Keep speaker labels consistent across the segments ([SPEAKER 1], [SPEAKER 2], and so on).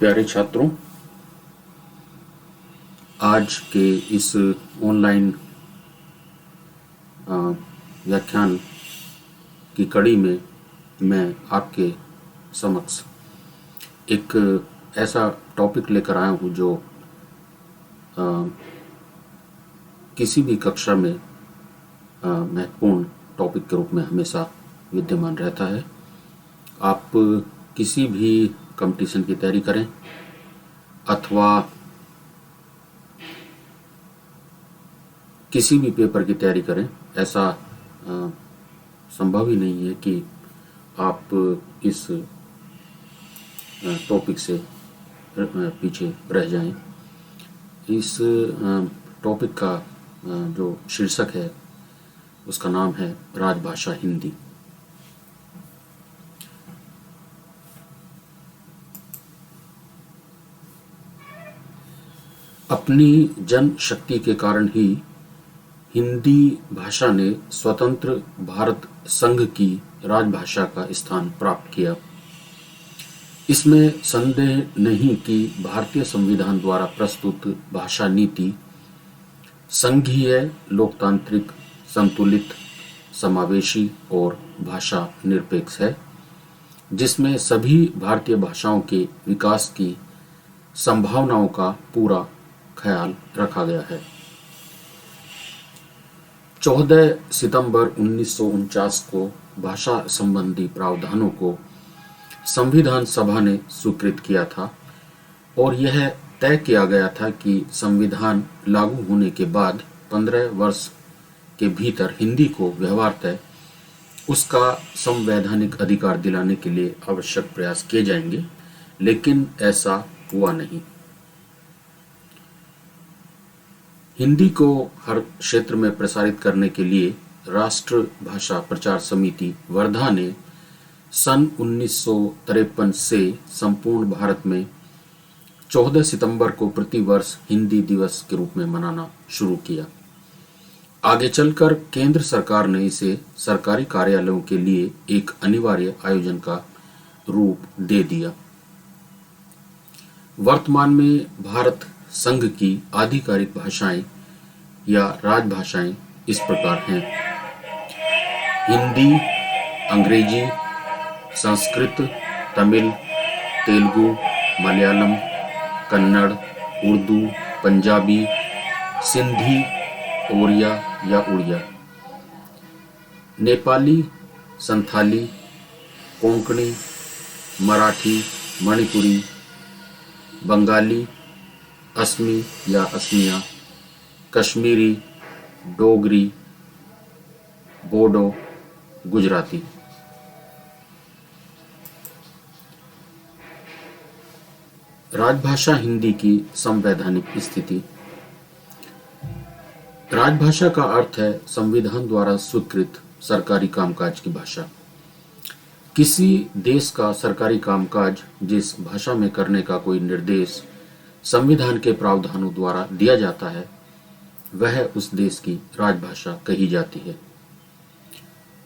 [SPEAKER 1] प्यारे छात्रों, आज के इस ऑनलाइन व्याख्यान की कड़ी में मैं आपके समक्ष एक ऐसा टॉपिक लेकर आया हूँ जो किसी भी कक्षा में महत्वपूर्ण टॉपिक के रूप में हमेशा विद्यमान रहता है। आप किसी भी कंपटीशन की तैयारी करें अथवा किसी भी पेपर की तैयारी करें, ऐसा संभव ही नहीं है कि आप इस टॉपिक से पीछे रह जाएं। इस टॉपिक का जो शीर्षक है उसका नाम है राजभाषा हिंदी। अपनी जनशक्ति के कारण ही हिंदी भाषा ने स्वतंत्र भारत संघ की राजभाषा का स्थान प्राप्त किया। इसमें संदेह नहीं कि भारतीय संविधान द्वारा प्रस्तुत भाषा नीति संघीय, लोकतांत्रिक, संतुलित, समावेशी और भाषा निरपेक्ष है, जिसमें सभी भारतीय भाषाओं के विकास की संभावनाओं का पूरा ख्याल रखा गया है। 14 सितंबर 1949 को भाषा संबंधी प्रावधानों को संविधान सभा ने स्वीकृत किया था और यह तय किया गया था कि संविधान लागू होने के बाद 15 वर्ष के भीतर हिंदी को व्यवहारतः उसका संवैधानिक अधिकार दिलाने के लिए आवश्यक प्रयास किए जाएंगे, लेकिन ऐसा हुआ नहीं। हिंदी को हर क्षेत्र में प्रसारित करने के लिए राष्ट्र भाषा प्रचार समिति वर्धा ने सन 1953 से संपूर्ण भारत में 14 सितंबर को प्रतिवर्ष हिंदी दिवस के रूप में मनाना शुरू किया। आगे चलकर केंद्र सरकार ने इसे सरकारी कार्यालयों के लिए एक अनिवार्य आयोजन का रूप दे दिया। वर्तमान में भारत संघ की आधिकारिक भाषाएं या राजभाषाएं इस प्रकार हैं: हिंदी, अंग्रेजी, संस्कृत, तमिल, तेलुगु, मलयालम, कन्नड़, उर्दू, पंजाबी, सिंधी, ओरिया या उड़िया, नेपाली, संथाली, कोंकणी, मराठी, मणिपुरी, बंगाली, असमी या असमिया, कश्मीरी, डोगरी, बोडो, गुजराती। राजभाषा हिंदी की संवैधानिक स्थिति। राजभाषा का अर्थ है संविधान द्वारा स्वीकृत सरकारी कामकाज की भाषा। किसी देश का सरकारी कामकाज जिस भाषा में करने का कोई निर्देश संविधान के प्रावधानों द्वारा दिया जाता है, वह उस देश की राजभाषा कही जाती है।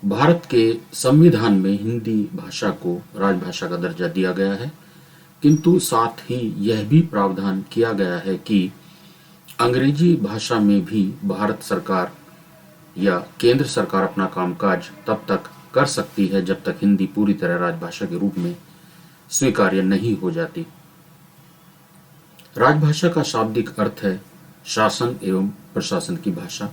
[SPEAKER 1] भारत के संविधान में हिंदी भाषा को राजभाषा का दर्जा दिया गया है, किंतु साथ ही यह भी प्रावधान किया गया है कि अंग्रेजी भाषा में भी भारत सरकार या केंद्र सरकार अपना कामकाज तब तक कर सकती है जब तक हिंदी पूरी तरह राजभाषा के रूप में स्वीकार्य नहीं हो जाती। राजभाषा का शाब्दिक अर्थ है शासन एवं प्रशासन की भाषा।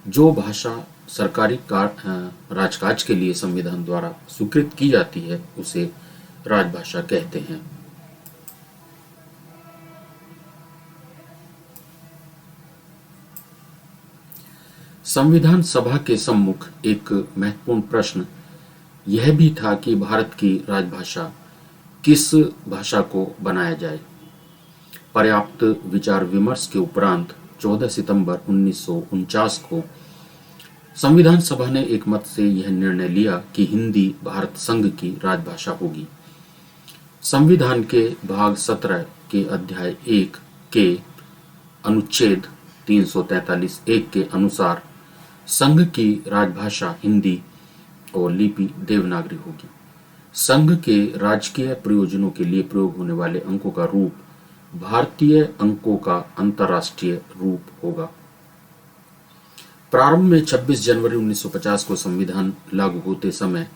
[SPEAKER 1] जो भाषा सरकारी राजकाज के लिए संविधान द्वारा स्वीकृत की जाती है उसे राजभाषा कहते हैं। संविधान सभा के सम्मुख एक महत्वपूर्ण प्रश्न यह भी था कि भारत की राजभाषा किस भाषा को बनाया जाए। पर्याप्त विचार विमर्श के उपरांत 14 सितंबर 1949 को संविधान सभा ने एक मत से यह निर्णय लिया कि हिंदी भारत संघ की राजभाषा होगी। संविधान के भाग 17 के अध्याय 1 के अनुच्छेद 343(1) के अनुसार संघ की राजभाषा हिंदी और लिपि देवनागरी होगी। संघ के राजकीय प्रयोजनों के लिए प्रयोग होने वाले अंकों का रूप भारतीय अंकों का अंतर्राष्ट्रीय रूप होगा। प्रारंभ में 26 जनवरी 1950 को संविधान लागू होते समय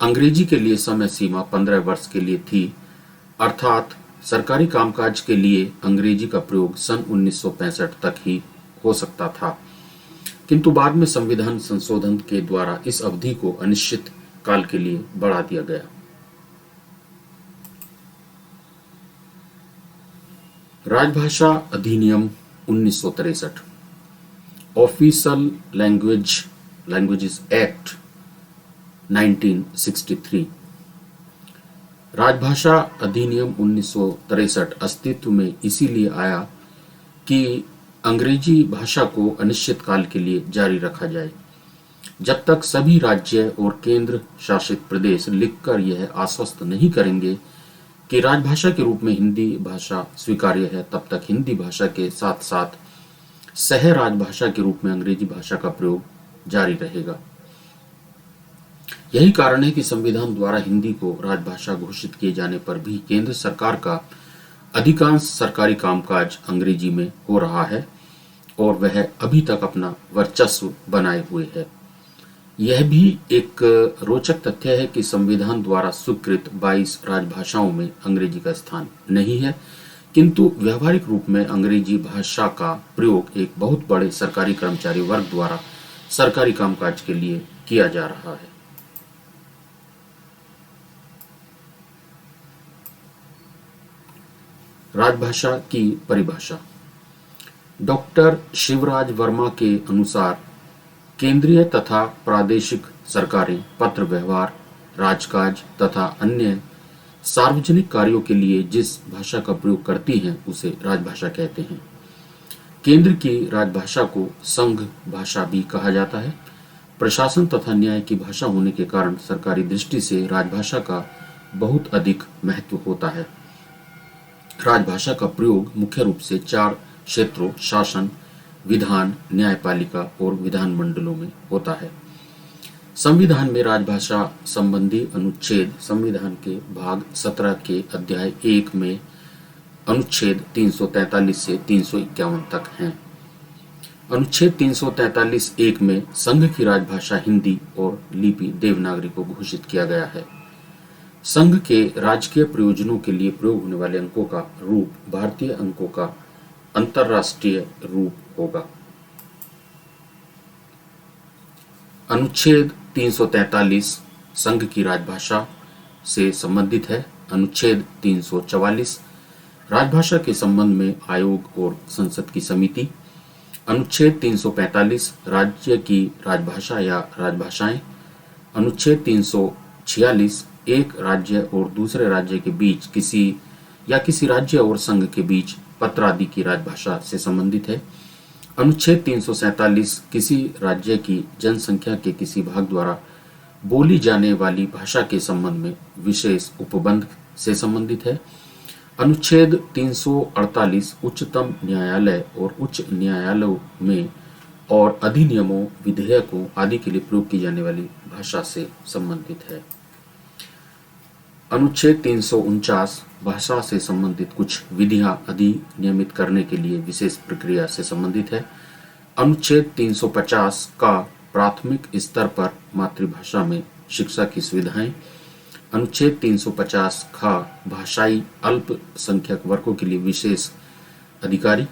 [SPEAKER 1] अंग्रेजी के लिए समय सीमा 15 वर्ष के लिए थी, अर्थात सरकारी कामकाज के लिए अंग्रेजी का प्रयोग सन 1965 तक ही हो सकता था, किंतु बाद में संविधान संशोधन के द्वारा इस अवधि को अनिश्चित काल के लिए बढ़ा दिया गया। राजभाषा अधिनियम 1963, ऑफिशियल लैंग्वेजेस एक्ट 1963। राजभाषा अधिनियम 1963 अस्तित्व में इसीलिए आया कि अंग्रेजी भाषा को अनिश्चित काल के लिए जारी रखा जाए, जब तक सभी राज्य और केंद्र शासित प्रदेश लिखकर यह आश्वस्त नहीं करेंगे कि राजभाषा के रूप में हिंदी भाषा स्वीकार्य है, तब तक हिंदी भाषा के साथ साथ सह राजभाषा के रूप में अंग्रेजी भाषा का प्रयोग जारी रहेगा। यही कारण है कि संविधान द्वारा हिंदी को राजभाषा घोषित किए जाने पर भी केंद्र सरकार का अधिकांश सरकारी कामकाज अंग्रेजी में हो रहा है और वह अभी तक अपना वर्चस्व बनाए हुए है। यह भी एक रोचक तथ्य है कि संविधान द्वारा स्वीकृत 22 राजभाषाओं में अंग्रेजी का स्थान नहीं है, किंतु व्यावहारिक रूप में अंग्रेजी भाषा का प्रयोग एक बहुत बड़े सरकारी कर्मचारी वर्ग द्वारा सरकारी कामकाज के लिए किया जा रहा है। राजभाषा की परिभाषा। डॉक्टर शिवराज वर्मा के अनुसार केंद्रीय तथा प्रादेशिक सरकारें पत्र व्यवहार, राजकाज तथा अन्य सार्वजनिक कार्यों के लिए जिस भाषा का प्रयोग करती हैं उसे राजभाषा कहते हैं। केंद्र की राजभाषा को संघ भाषा भी कहा जाता है। प्रशासन तथा न्याय की भाषा होने के कारण सरकारी दृष्टि से राजभाषा का बहुत अधिक महत्व होता है। राजभाषा का प्रयोग मुख्य रूप से 4 क्षेत्रों शासन, विधान, न्यायपालिका और विधान मंडलों में होता है। संविधान में राजभाषा संबंधी अनुच्छेद संविधान के भाग 17 के अध्याय 1 में अनुच्छेद 343 से 351 तक हैं। अनुच्छेद 343(1) में संघ की राजभाषा हिंदी और लिपि देवनागरी को घोषित किया गया है। संघ के राजकीय प्रयोजनों के लिए प्रयोग होने वाले अंकों का रूप भारतीय अंकों का अंतर्राष्ट्रीय रूप होगा। अनुच्छेद 343 संघ की राजभाषा से संबंधित है। अनुच्छेद 344 राजभाषा के संबंध में आयोग और संसद की समिति। अनुच्छेद 345 राज्य की राजभाषा या राजभाषाएं। अनुच्छेद 346 एक राज्य और दूसरे राज्य के बीच किसी राज्य और संघ के बीच पत्र आदि की राजभाषा से संबंधित है। अनुच्छेद 347 किसी राज्य की जनसंख्या के किसी भाग द्वारा बोली जाने वाली भाषा के संबंध में विशेष उपबंध से संबंधित है। अनुच्छेद 348 उच्चतम न्यायालय और उच्च न्यायालयों में और अधिनियमों, विधेयकों आदि के लिए प्रयोग की जाने वाली भाषा से संबंधित है। अनुच्छेद 349 भाषा से संबंधित कुछ विधियां अधिनियमित करने के लिए विशेष प्रक्रिया से संबंधित है। अनुच्छेद 350 का प्राथमिक स्तर पर मातृभाषा में शिक्षा की सुविधाएं। अनुच्छेद 350 का भाषाई अल्पसंख्यक वर्गों के लिए विशेष अधिकारी।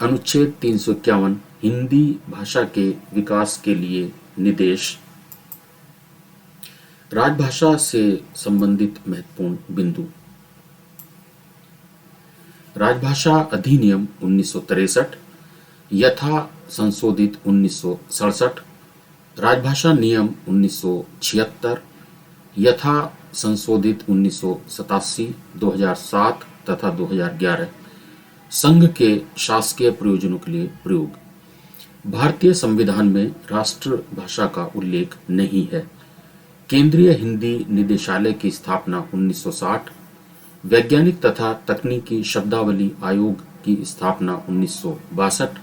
[SPEAKER 1] अनुच्छेद 351 हिंदी भाषा के विकास के लिए निर्देश। राजभाषा से संबंधित महत्वपूर्ण बिंदु। राजभाषा अधिनियम 1963 यथा संशोधित 1967, राजभाषा नियम 1976 यथा संशोधित 1987, 2007 तथा 2011 संघ के शासकीय प्रयोजनों के लिए प्रयोग। भारतीय संविधान में राष्ट्रभाषा का उल्लेख नहीं है। केंद्रीय हिंदी निदेशालय की स्थापना 1960, वैज्ञानिक तथा तकनीकी शब्दावली आयोग की स्थापना 1962,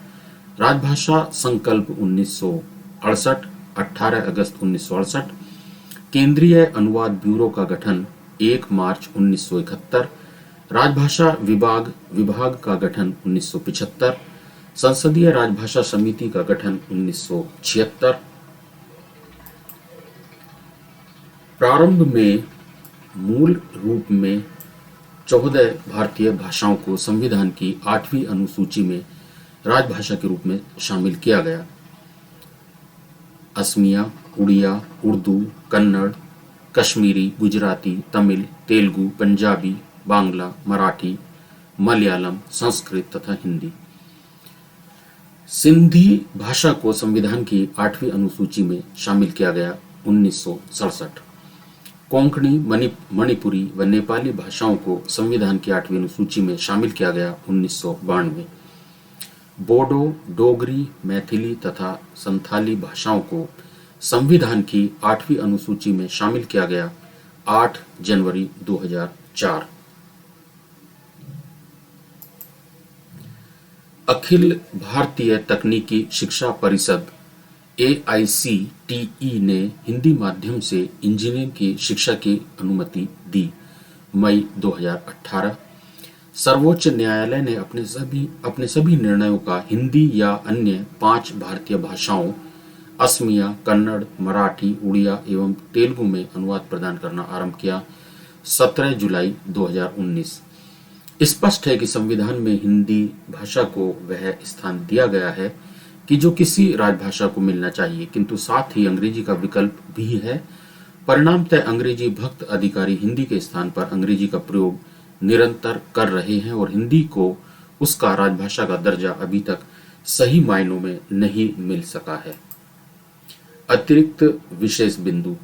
[SPEAKER 1] राजभाषा संकल्प 1968, 18 अगस्त 1968, केंद्रीय अनुवाद ब्यूरो का गठन 1 मार्च 1971, राजभाषा विभाग विभाग का गठन 1975, संसदीय राजभाषा समिति का गठन 1976। प्रारंभ में मूल रूप में 14 भारतीय भाषाओं को संविधान की 8वीं अनुसूची में राजभाषा के रूप में शामिल किया गया। असमिया, उड़िया, उर्दू, कन्नड़, कश्मीरी, गुजराती, तमिल, तेलुगु, पंजाबी, बांग्ला, मराठी, मलयालम, संस्कृत तथा हिंदी। सिंधी भाषा को संविधान की 8वीं अनुसूची में शामिल किया गया 1967। कोंकणी, मणिपुरी व नेपाली भाषाओं को संविधान की 8वीं अनुसूची में शामिल किया गया 1992। बोडो, डोगरी, मैथिली तथा संथाली भाषाओं को संविधान की 8वीं अनुसूची में शामिल किया गया 8 जनवरी 2004। अखिल भारतीय तकनीकी शिक्षा परिषद AICTE ने हिंदी माध्यम से इंजीनियरिंग की शिक्षा की अनुमति दी। मई 2018। सर्वोच्च न्यायालय ने अपने सभी निर्णयों का हिंदी या अन्य 5 भारतीय भाषाओं असमिया, कन्नड़, मराठी, उड़िया एवं तेलुगु में अनुवाद प्रदान करना आरंभ किया। 17 जुलाई 2019। स्पष्ट है कि संविधान में हिंदी भाषा को वह स्थान दिया गया है कि जो किसी राजभाषा को मिलना चाहिए, किंतु साथ ही अंग्रेजी का विकल्प भी है। परिणामतः अंग्रेजी भक्त अधिकारी हिंदी के स्थान पर अंग्रेजी का प्रयोग निरंतर कर रहे हैं और हिंदी को उसका राजभाषा का दर्जा अभी तक सही मायनों में नहीं मिल सका है। अतिरिक्त विशेष बिंदु: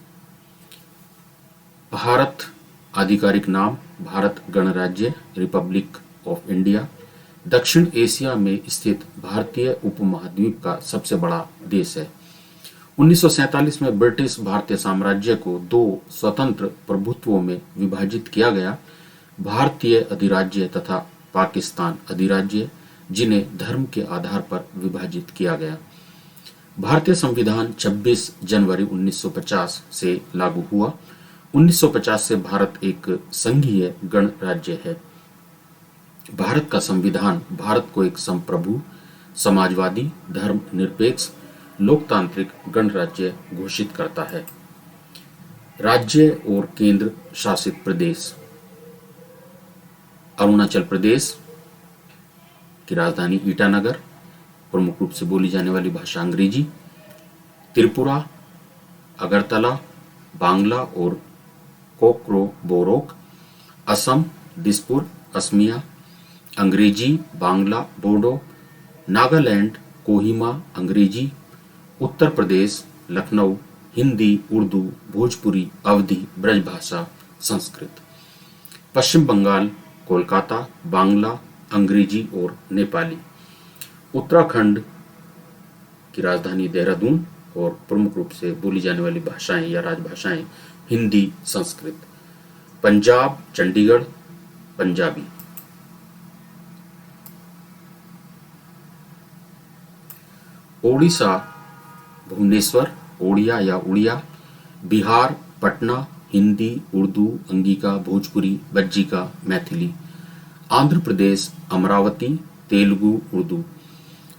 [SPEAKER 1] भारत आधिकारिक नाम भारत गणराज्य रिपब्लिक ऑफ इंडिया दक्षिण एशिया में स्थित भारतीय उपमहाद्वीप का सबसे बड़ा देश है। 1947 में ब्रिटिश भारतीय साम्राज्य को 2 स्वतंत्र प्रभुत्वों में विभाजित किया गया, भारतीय अधिराज्य तथा पाकिस्तान अधिराज्य, जिन्हें धर्म के आधार पर विभाजित किया गया। भारतीय संविधान 26 जनवरी 1950 से लागू हुआ। 1950 से भारत एक संघीय गणराज्य है। भारत का संविधान भारत को एक संप्रभु, समाजवादी, धर्मनिरपेक्ष, लोकतांत्रिक गणराज्य घोषित करता है। राज्य और केंद्र शासित प्रदेश: अरुणाचल प्रदेश की राजधानी ईटानगर, प्रमुख रूप से बोली जाने वाली भाषा अंग्रेजी। त्रिपुरा, अगरतला, बांग्ला और कोक्रो-बोरोक। असम, दिसपुर, असमिया, अंग्रेजी, बांग्ला, बोडो। नागालैंड, कोहिमा, अंग्रेजी। उत्तर प्रदेश, लखनऊ, हिंदी, उर्दू, भोजपुरी, अवधी, ब्रजभाषा, संस्कृत। पश्चिम बंगाल, कोलकाता, बांग्ला, अंग्रेजी और नेपाली। उत्तराखंड की राजधानी देहरादून और प्रमुख रूप से बोली जाने वाली भाषाएं या राजभाषाएं हिंदी, संस्कृत। पंजाब, चंडीगढ़, पंजाबी। ओडिशा, भुवनेश्वर, ओडिया या उड़िया। बिहार, पटना, हिंदी, उर्दू, अंगिका, भोजपुरी, बज्जिका, मैथिली। आंध्र प्रदेश, अमरावती, तेलुगु, उर्दू।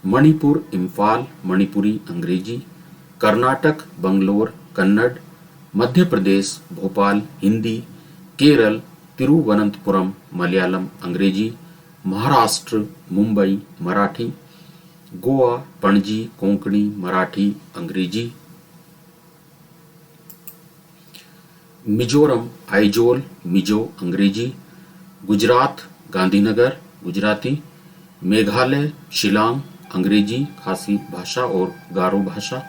[SPEAKER 1] मणिपुर, इम्फाल, मणिपुरी, अंग्रेजी। कर्नाटक, बंगलोर, कन्नड़। मध्य प्रदेश, भोपाल, हिंदी। केरल, तिरुवनंतपुरम, मलयालम, अंग्रेजी। महाराष्ट्र, मुंबई, मराठी। गोवा, पणजी, कोंकणी, मराठी, अंग्रेजी। मिजोरम, आइजोल, मिजो, अंग्रेजी। गुजरात, गांधीनगर, गुजराती। मेघालय, शिलांग, अंग्रेजी, खासी भाषा और गारो भाषा।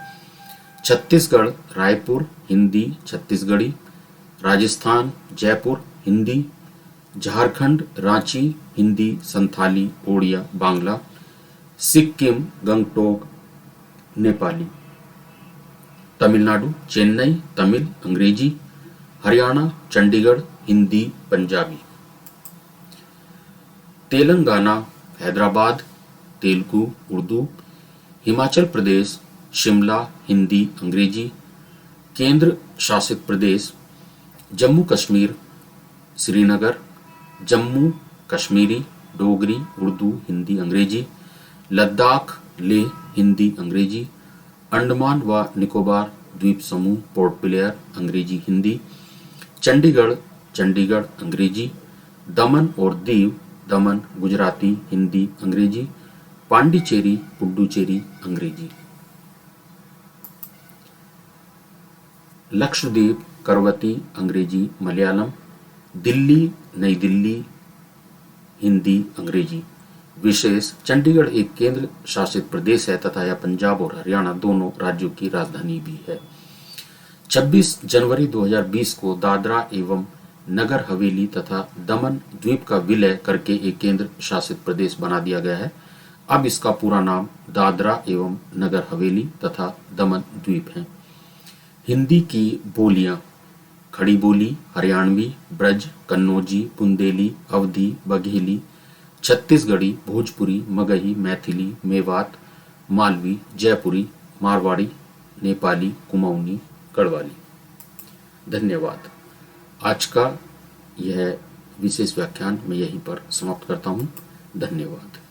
[SPEAKER 1] छत्तीसगढ़, रायपुर, हिंदी, छत्तीसगढ़ी। राजस्थान, जयपुर, हिंदी। झारखंड, रांची, हिंदी, संथाली, ओडिया, बांग्ला। सिक्किम, गंगटोक, नेपाली। तमिलनाडु, चेन्नई, तमिल, अंग्रेजी। हरियाणा, चंडीगढ़, हिंदी, पंजाबी। तेलंगाना, हैदराबाद, तेलुगु, उर्दू। हिमाचल प्रदेश, शिमला, हिंदी, अंग्रेजी। केंद्र शासित प्रदेश जम्मू कश्मीर श्रीनगर, जम्मू कश्मीरी डोगरी उर्दू हिंदी अंग्रेजी, लद्दाख लेह हिंदी अंग्रेजी, अंडमान व निकोबार द्वीप समूह पोर्ट ब्लेयर अंग्रेजी हिंदी, चंडीगढ़ चंडीगढ़ अंग्रेजी, दमन और दीव दमन गुजराती हिंदी अंग्रेजी, पांडिचेरी पुडुचेरी अंग्रेजी, लक्षद्वीप करवती अंग्रेजी मलयालम, दिल्ली नई दिल्ली हिंदी अंग्रेजी। विशेष चंडीगढ़ एक केंद्र शासित प्रदेश है तथा यह पंजाब और हरियाणा दोनों राज्यों की राजधानी भी है। 26 जनवरी 2020 को दादरा एवं नगर हवेली तथा दमन द्वीप का विलय करके एक केंद्र शासित प्रदेश बना दिया गया है। अब इसका पूरा नाम दादरा एवं नगर हवेली तथा दमन द्वीप है। हिंदी की बोलियां खड़ी बोली, हरियाणवी, ब्रज, कन्नौजी, बुंदेली, अवधी, बघेली, छत्तीसगढ़ी, भोजपुरी, मगही, मैथिली, मेवात, मालवी, जयपुरी, मारवाड़ी, नेपाली, कुमाऊनी, गढ़वाली। धन्यवाद। आज का यह विशेष व्याख्यान मैं यहीं पर समाप्त करता हूँ। धन्यवाद।